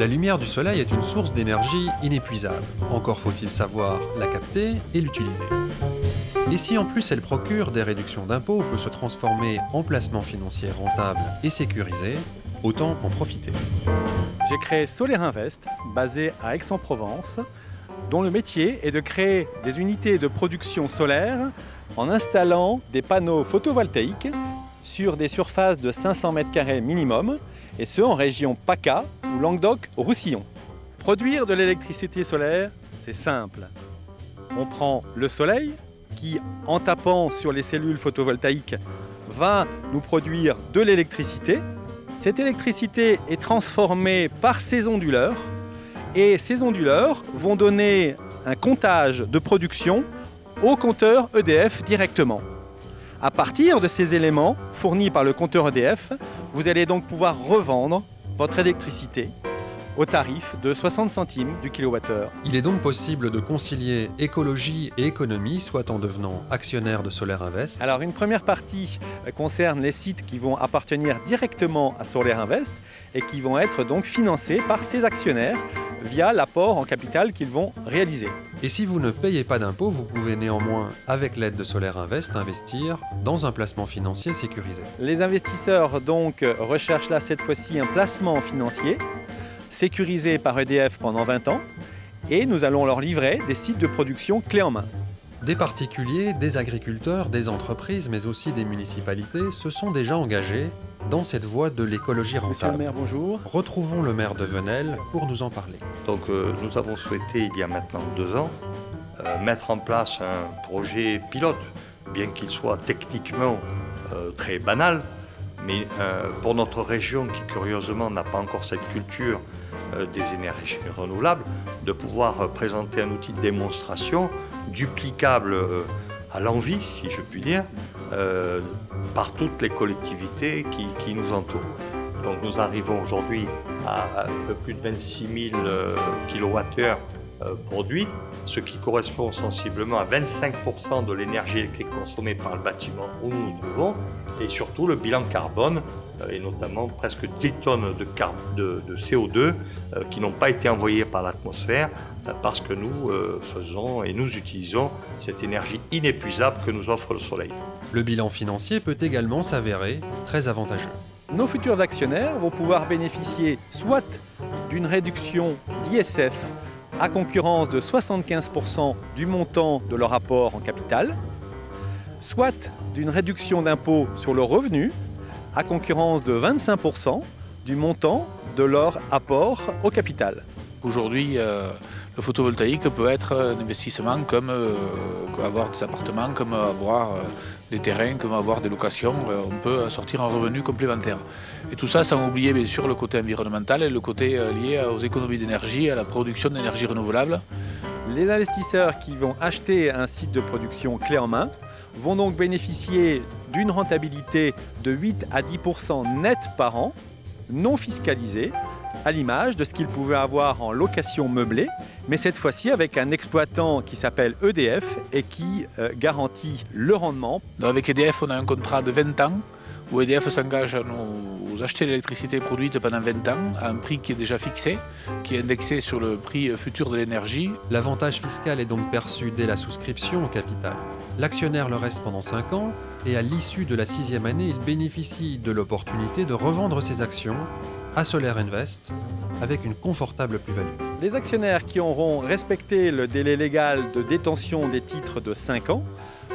La lumière du soleil est une source d'énergie inépuisable. Encore faut-il savoir la capter et l'utiliser. Et si en plus elle procure des réductions d'impôts ou peut se transformer en placement financier rentable et sécurisé, autant en profiter. J'ai créé Solaire Invest, basé à Aix-en-Provence, dont le métier est de créer des unités de production solaire en installant des panneaux photovoltaïques sur des surfaces de 500 m² minimum, et ce en région PACA ou Languedoc-Roussillon. Produire de l'électricité solaire, c'est simple. On prend le soleil qui, en tapant sur les cellules photovoltaïques, va nous produire de l'électricité. Cette électricité est transformée par ces onduleurs et ces onduleurs vont donner un comptage de production au compteur EDF directement. À partir de ces éléments fournis par le compteur EDF, vous allez donc pouvoir revendre votre électricité au tarif de 60 centimes du kilowattheure. Il est donc possible de concilier écologie et économie, soit en devenant actionnaire de Solaire Invest. Alors une première partie concerne les sites qui vont appartenir directement à Solaire Invest et qui vont être donc financés par ces actionnaires via l'apport en capital qu'ils vont réaliser. Et si vous ne payez pas d'impôts, vous pouvez néanmoins, avec l'aide de Solaire Invest, investir dans un placement financier sécurisé. Les investisseurs donc recherchent là cette fois-ci un placement financier sécurisé par EDF pendant 20 ans, et nous allons leur livrer des sites de production clés en main. Des particuliers, des agriculteurs, des entreprises, mais aussi des municipalités se sont déjà engagés dans cette voie de l'écologie rentable. Monsieur le maire, bonjour. Retrouvons le maire de Venelle pour nous en parler. Donc nous avons souhaité, il y a maintenant 2 ans, mettre en place un projet pilote, bien qu'il soit techniquement très banal, mais pour notre région qui curieusement n'a pas encore cette culture des énergies renouvelables, de pouvoir présenter un outil de démonstration duplicable à l'envi, si je puis dire, par toutes les collectivités qui nous entourent. Donc nous arrivons aujourd'hui à un peu plus de 26 000 kWh produits, ce qui correspond sensiblement à 25% de l'énergie électrique consommée par le bâtiment où nous nous trouvons, et surtout le bilan carbone, et notamment presque 10 tonnes de CO2 qui n'ont pas été envoyées par l'atmosphère parce que nous faisons et nous utilisons cette énergie inépuisable que nous offre le soleil. Le bilan financier peut également s'avérer très avantageux. Nos futurs actionnaires vont pouvoir bénéficier soit d'une réduction d'ISF à concurrence de 75% du montant de leur apport en capital, soit d'une réduction d'impôt sur le revenu à concurrence de 25% du montant de leur apport au capital. Aujourd'hui, le photovoltaïque peut être un investissement comme avoir des appartements, comme avoir des terrains, comme avoir des locations. On peut sortir un revenu complémentaire. Et tout ça sans oublier bien sûr le côté environnemental et le côté lié aux économies d'énergie, à la production d'énergie renouvelable. Les investisseurs qui vont acheter un site de production clé en main vont donc bénéficier d'une rentabilité de 8 à 10% net par an, non fiscalisée, à l'image de ce qu'ils pouvaient avoir en location meublée, mais cette fois-ci avec un exploitant qui s'appelle EDF et qui garantit le rendement. Avec EDF, on a un contrat de 20 ans où EDF s'engage à nous acheter l'électricité produite pendant 20 ans à un prix qui est déjà fixé, qui est indexé sur le prix futur de l'énergie. L'avantage fiscal est donc perçu dès la souscription au capital. L'actionnaire le reste pendant 5 ans et à l'issue de la 6e année, il bénéficie de l'opportunité de revendre ses actions à Solaire Invest avec une confortable plus-value. Les actionnaires qui auront respecté le délai légal de détention des titres de 5 ans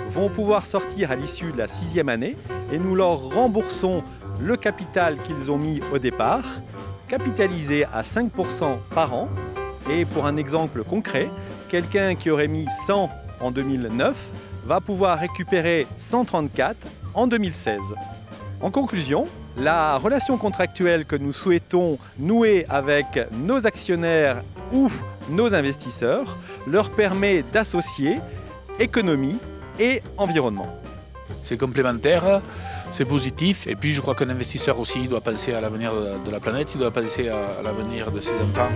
vont pouvoir sortir à l'issue de la 6e année et nous leur remboursons le capital qu'ils ont mis au départ, capitalisé à 5% par an. Et pour un exemple concret, quelqu'un qui aurait mis 100 en 2009 va pouvoir récupérer 134 en 2016. En conclusion, la relation contractuelle que nous souhaitons nouer avec nos actionnaires ou nos investisseurs leur permet d'associer économie et environnement. C'est complémentaire, c'est positif, et puis je crois qu'un investisseur aussi doit penser à l'avenir de la planète, il doit penser à l'avenir de ses enfants.